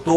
2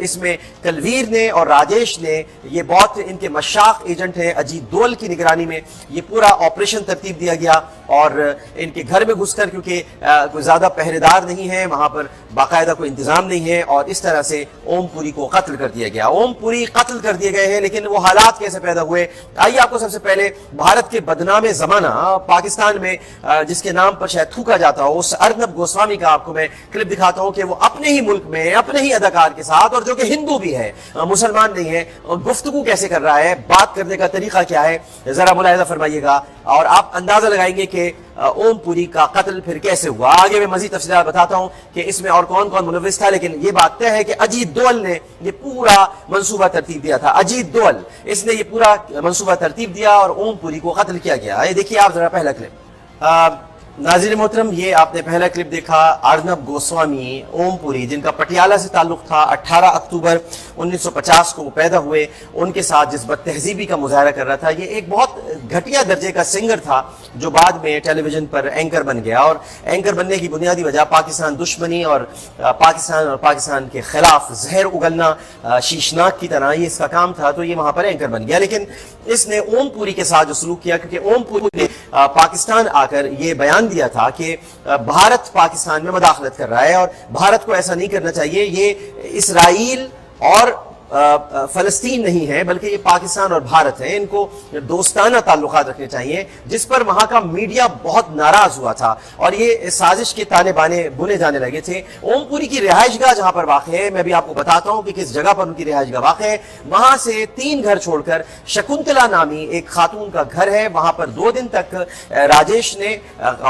اس میں کلویر نے اور راجیش نے، یہ بہت ان کے مشاق ایجنٹ ہیں، اجیت دول کی نگرانی میں یہ پورا آپریشن ترتیب دیا گیا اور ان کے گھر میں گھس کر، کیونکہ کوئی زیادہ پہرے دار نہیں ہے وہاں پر، باقاعدہ کوئی انتظام نہیں ہے، اور اس طرح سے اوم پوری کو قتل کر دیا گیا۔ اوم پوری قتل کر دیے گئے ہیں، لیکن وہ حالات کیسے پیدا ہوئے؟ آئیے آپ کو سب سے پہلے بھارت کے بدنام زمانہ پاکستان میں جس کے نام پر شاید تھوکا جاتا ہو، اس ارنب گوسوامی کا آپ کو میں کلپ دکھاتا ہوں کہ وہ اپنے ہی ملک میں اپنے ہی اداکار کے ساتھ، اور جو کہ ہندو بھی ہے، مسلمان نہیں ہے، گفتگو کیسے کر رہا ہے، بات کرنے کا طریقہ کیا ہے، ذرا ملاحظہ فرمائیے گا اور آپ اندازہ لگائیں گے کہ اوم پوری کا قتل پھر کیسے ہوا۔ آگے میں مزید تفصیلات بتاتا ہوں کہ اس میں اور کون کون ملوث تھا، لیکن یہ بات طے ہے کہ اجیت دول نے یہ پورا منصوبہ ترتیب دیا تھا۔ اجیت دول اس نے یہ پورا منصوبہ ترتیب دیا اور اوم پوری کو قتل کیا گیا۔ یہ دیکھیے آپ ذرا پہلا کلپ۔ ناظرین محترم، یہ آپ نے پہلا کلپ دیکھا، ارنب گوسوامی اوم پوری جن کا پٹیالہ سے تعلق تھا، 18 اکتوبر 1950 کو وہ پیدا ہوئے، ان کے ساتھ جس بد تہذیبی کا مظاہرہ کر رہا تھا۔ یہ ایک بہت گھٹیا درجے کا سنگر تھا جو بعد میں ٹیلی ویژن پر اینکر بن گیا، اور اینکر بننے کی بنیادی وجہ پاکستان دشمنی اور پاکستان کے خلاف زہر اگلنا شیشناک کی طرح یہ اس کا کام تھا، تو یہ وہاں پر اینکر بن گیا۔ لیکن اس نے اوم پوری کے ساتھ جو سلوک کیا، کیونکہ اوم پوری نے پاکستان آ کر یہ بیان دیا تھا کہ بھارت پاکستان میں مداخلت کر رہا ہے اور بھارت کو ایسا نہیں کرنا چاہیے، یہ اسرائیل اور فلسطین نہیں ہے بلکہ یہ پاکستان اور بھارت ہے، ان کو دوستانہ تعلقات رکھنے چاہیے، جس پر وہاں کا میڈیا بہت ناراض ہوا تھا اور یہ سازش کے تانے بانے بنے جانے لگے تھے۔ اوم پوری کی رہائش گاہ جہاں پر واقع ہے، میں بھی آپ کو بتاتا ہوں کہ کس جگہ پر ان کی رہائش گاہ واقع ہے، وہاں سے 3 گھر چھوڑ کر شکنتلا نامی ایک خاتون کا گھر ہے، وہاں پر 2 دن تک راجیش نے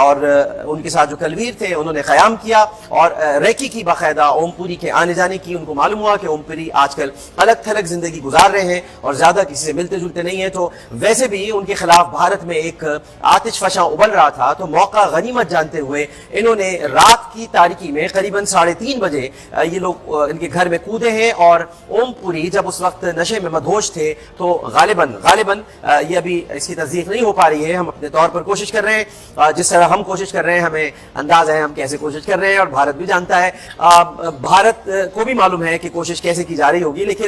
اور ان کے ساتھ جو کلویر تھے انہوں نے قیام کیا اور ریکی کی باقاعدہ اوم پوری کے آنے جانے کی۔ ان کو معلوم ہوا کہ اوم پوری آج کل الگ تھلگ زندگی گزار رہے ہیں اور زیادہ کسی سے ملتے جلتے نہیں ہیں، تو ویسے بھی ان کے خلاف بھارت میں ایک آتش فشاں ابل رہا تھا، تو موقع غنیمت جانتے ہوئے انہوں نے رات کی تاریکی میں قریباً 3:30 بجے یہ لوگ ان کے گھر میں کودے ہیں، اور اوم پوری جب اس وقت نشے میں مدہوش تھے تو غالباً یہ ابھی اس کی تصدیق نہیں ہو پا رہی ہے، ہم اپنے طور پر کوشش کر رہے ہیں، جس طرح ہم کوشش کر رہے ہیں ہمیں انداز ہے ہم کیسے کوشش کر رہے ہیں، اور بھارت بھی جانتا ہے، بھارت کو بھی معلوم ہے کہ کوشش کیسے کی جا رہی ہوگی، لیکن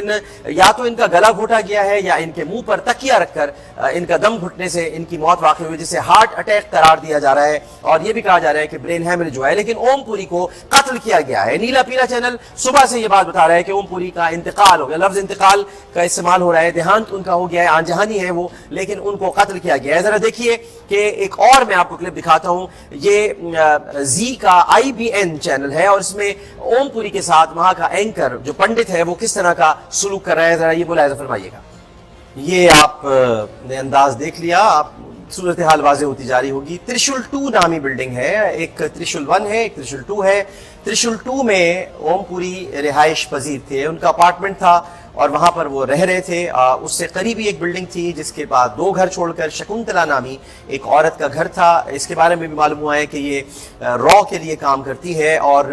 یا تو ان کا گلا گھوٹا گیا ہے یا ان کے منہ پر تکیہ رکھ کر ان کا دم گھٹنے سے ان کی موت واقع ہوئی، جسے ہارٹ اٹیک قرار دیا جا رہا ہے، اور یہ بھی کہا جا رہا ہے کہ برین ہیمریج ہوا ہے، لیکن اوم پوری کو قتل کیا گیا ہے۔ نیلا پیلا چینل صبح سے یہ بات بتا رہا ہے کہ اوم پوری کا انتقال ہو گیا، لفظ انتقال کا استعمال ہو رہا ہے، دیہانت ان کا ہو گیا ہے، آن جہانی ہے وہ، لیکن ان کو قتل کیا گیا ہے۔ ذرا دیکھیے کہ ایک اور میں آپ کو کلپ دکھاتا ہوں، یہ زی کا IBN چینل ہے اور اس میں اوم پوری کے ساتھ وہاں کا اینکر جو پنڈت ہے وہ کس طرح کا سلوک کر رہا ہے، ذرا یہ ملاحظہ فرمائیے گا۔ یہ آپ نے انداز دیکھ لیا، آپ صورتحال واضح ہوتی جا رہی ہوگی۔ ترشول 2 نامی بلڈنگ ہے، ایک ترشول 1 ہے، ایک ترشول 2 ہے۔ ترشول 2 میں اوم پوری رہائش پذیر تھے، ان کا اپارٹمنٹ تھا اور وہاں پر وہ رہ رہے تھے۔ اس سے قریبی ایک بلڈنگ تھی جس کے بعد 2 گھر چھوڑ کر شکنتلا نامی ایک عورت کا گھر تھا۔ اس کے بارے میں بھی معلوم ہوا ہے کہ یہ را کے لیے کام کرتی ہے، اور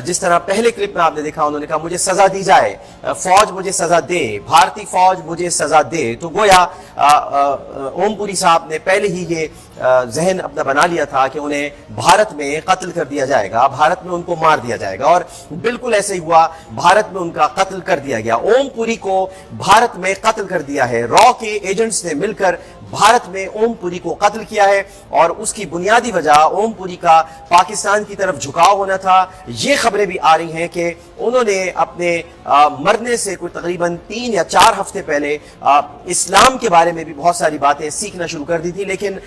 جس طرح پہلے کلپ میں آپ نے دیکھا انہوں نے کہا مجھے سزا دی جائے، فوج مجھے سزا دے، بھارتی فوج مجھے سزا دے، تو گویا اوم پوری صاحب نے پہلے ہی یہ ذہن اپنا بنا لیا تھا کہ انہیں بھارت میں قتل کر دیا جائے گا، بھارت میں ان کو مار دیا جائے گا، اور بالکل ایسے ہی ہوا، بھارت میں ان کا قتل کر دیا گیا۔ اوم پوری کو بھارت میں قتل کر دیا ہے، را کے ایجنٹس نے مل کر بھارت میں اوم پوری کو قتل کیا ہے، اور اس کی بنیادی وجہ اوم پوری کا پاکستان کی طرف جھکاؤ ہونا تھا۔ یہ خبریں بھی آ رہی ہیں کہ انہوں نے اپنے مرنے سے کوئی تقریباً 3 یا 4 ہفتے پہلے اسلام کے بارے میں بھی بہت ساری باتیں سیکھنا شروع کر دی تھی، لیکن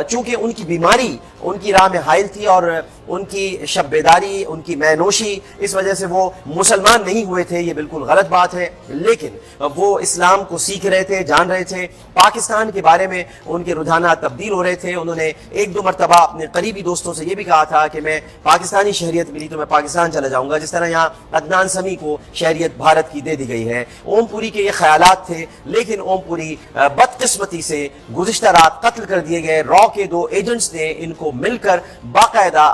چونکہ ان کی بیماری ان کی راہ میں حائل تھی اور ان کی شب بیداری، ان کی مے نوشی، اس وجہ سے وہ مسلمان نہیں ہوئے تھے، یہ بالکل غلط بات ہے، لیکن وہ اسلام کو سیکھ رہے تھے، جان رہے تھے، پاکستان کے بارے میں ان کے رجحانات تبدیل ہو رہے تھے۔ انہوں نے 1-2 مرتبہ اپنے قریبی دوستوں سے یہ بھی کہا تھا کہ میں پاکستانی شہریت ملی تو میں پاکستان چلا جاؤں گا، جس طرح یہاں عدنان سمیع کو شہریت بھارت کی دے دی گئی ہے۔ اوم پوری کے یہ خیالات تھے، لیکن اوم پوری بدقسمتی سے گزشتہ رات قتل کر دیے گئے۔ را کے 2 ایجنٹس نے ان کو مل کر باقاعدہ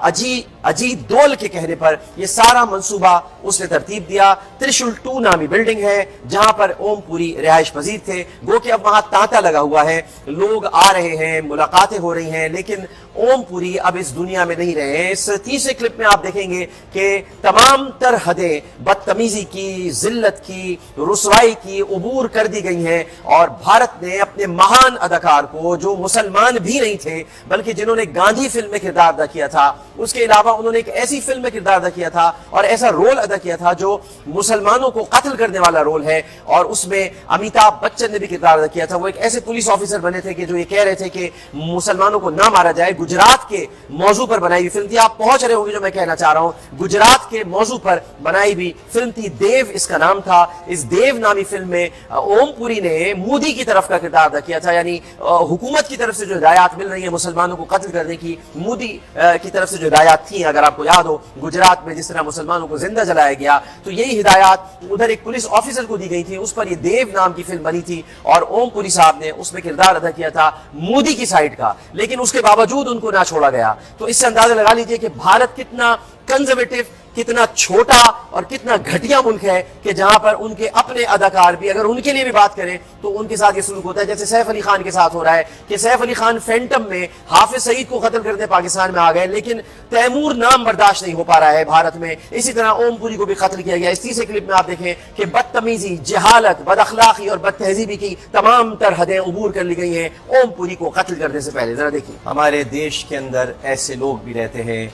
اجیت دول کے کہنے پر یہ سارا منصوبہ اس نے ترتیب دیا۔ ترشول 2 نامی بلڈنگ ہے جہاں پر اوم پوری رہائش پذیر تھے۔ گو کہ اب وہاں تانتا لگا ہوا ہے، لوگ آ رہے ہیں، ملاقاتیں ہو رہی ہیں، لیکن اوم پوری اب اس دنیا میں نہیں رہے ہیں۔ اس تیسرے کلپ میں آپ دیکھیں گے کہ تمام تر حدیں بدتمیزی کی، ذلت کی، رسوائی کی عبور کر دی گئی ہیں، اور بھارت نے اپنے مہان اداکار کو، جو مسلمان بھی نہیں تھے بلکہ جنہوں نے گاندھی فلم میں کردار ادا کیا تھا، اس کے علاوہ انہوں نے ایک ایسی فلم میں کردار ادا کیا تھا اور ایسا رول ادا کیا تھا جو مسلمانوں کو قتل کرنے والا رول ہے، اور اس میں امیتابھ بچن نے بھی کردار ادا کیا تھا۔ وہ ایک ایسے پولیس آفیسر بنے تھے کہ جو یہ کہہ رہے تھے کہ مسلمانوں کو نہ مارا جائے۔ گجرات کے موضوع پر بنائی ہوئی فلم تھی، آپ پہنچ رہے ہوں گے جو میں کہنا چاہ رہا ہوں، گجرات کے موضوع پر بنائی ہوئی فلم تھی، دیو اس کا نام تھا۔ اس دیو نامی فلم میں اوم پوری نے مودی کی طرف کا کردار ادا کیا تھا، یعنی حکومت کی طرف سے جو ہدایات مل رہی ہیں مسلمانوں کو قتل کرنے کی، مودی کی طرف سے جو ہدایات تھیں، اگر آپ کو یاد ہو گجرات میں جس طرح مسلمانوں کو زندہ جلایا گیا، تو یہی ہدایات ادھر ایک پولیس آفیسر کو دی گئی تھی، اس پر یہ دیو نام کی فلم بنی تھی، اور اوم پوری صاحب نے اس میں کردار ادا کیا تھا مودی کی سائیڈ کا، لیکن اس کے باوجود ان کو نہ چھوڑا گیا۔ تو اس سے اندازہ لگا لیجئے کہ بھارت کتنا کنزرویٹو، کتنا چھوٹا اور کتنا گھٹیا ملک ہے کہ جہاں پر ان کے اپنے اداکار بھی اگر ان کے لیے بھی بات کریں تو ان کے ساتھ یہ سلوک ہوتا ہے، جیسے سیف علی خان کے ساتھ ہو رہا ہے کہ سیف علی خان فینٹم میں حافظ سعید کو قتل کرنے پاکستان میں آ گئے، لیکن تیمور نام برداشت نہیں ہو پا رہا ہے بھارت میں۔ اسی طرح اوم پوری کو بھی قتل کیا گیا۔ اس تیسرے کلپ میں آپ دیکھیں کہ بدتمیزی، جہالت، بد اخلاقی اور بد تہذیبی کی تمام تر حدیں عبور کر لی گئی ہیں اوم پوری کو قتل کرنے سے پہلے۔ ذرا دیکھیں، ہمارے دیش کے اندر ایسے لوگ بھی رہتے ہیں،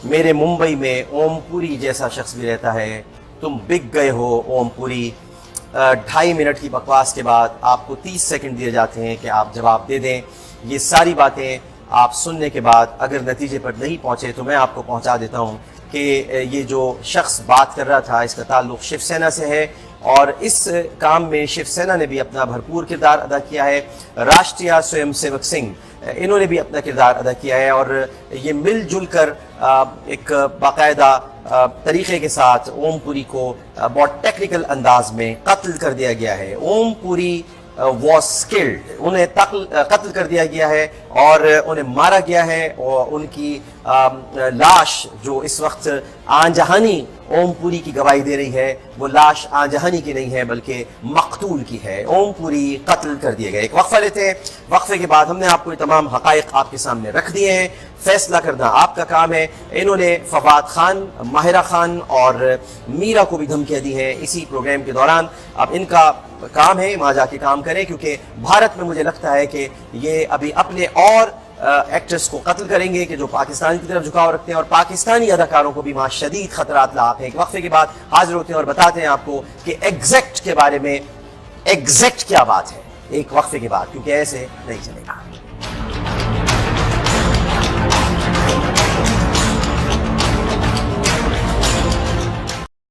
میرے ممبئی میں اوم پوری جیسا شخص بھی رہتا ہے۔ تم بک گئے ہو اوم پوری۔ 2.5 منٹ کی بکواس کے بعد آپ کو 30 سیکنڈ دیے جاتے ہیں کہ آپ جواب دے دیں۔ یہ ساری باتیں آپ سننے کے بعد اگر نتیجے پر نہیں پہنچے تو میں آپ کو پہنچا دیتا ہوں کہ یہ جو شخص بات کر رہا تھا اس کا تعلق شیو سینا سے ہے، اور اس کام میں شیو سینا نے بھی اپنا بھرپور کردار ادا کیا ہے۔ راشٹریہ سویم سیوک سنگھ انہوں نے بھی اپنا کردار ادا کیا ہے، اور یہ مل جل کر ایک باقاعدہ طریقے کے ساتھ اوم پوری کو بہت ٹیکنیکل انداز میں قتل کر دیا گیا ہے۔ اوم پوری واز کلڈ، انہیں قتل کر دیا گیا ہے اور انہیں مارا گیا ہے، اور ان کی لاش جو اس وقت آن جہانی اوم پوری کی گواہی دے رہی ہے، وہ لاش آن جہانی کی نہیں ہے بلکہ مقتول کی ہے۔ اوم پوری قتل کر دیے گئے۔ ایک وقفہ لیتے ہیں، وقفے کے بعد ہم نے آپ کو یہ تمام حقائق آپ کے سامنے رکھ دیے ہیں، فیصلہ کرنا آپ کا کام ہے۔ انہوں نے فواد خان، ماہرہ خان اور میرا کو بھی دھمکیاں دی ہیں اسی پروگرام کے دوران۔ اب ان کا کام ہے وہاں جا کے کام کریں، کیونکہ بھارت میں مجھے لگتا ہے کہ یہ ابھی اپنے اور ایکٹرز کو قتل کریں گے کہ جو پاکستان کی طرف جھکاؤ رکھتے ہیں، اور پاکستانی اداکاروں کو بھی وہاں شدید خطرات لاحق ہیں۔ ایک وقفے کے بعد حاضر ہوتے ہیں اور بتاتے ہیں آپ کو کہ ایگزیکٹ کے بارے میں ایگزیکٹ کیا بات ہے، ایک وقفے کے بعد، کیونکہ ایسے نہیں چلے گا۔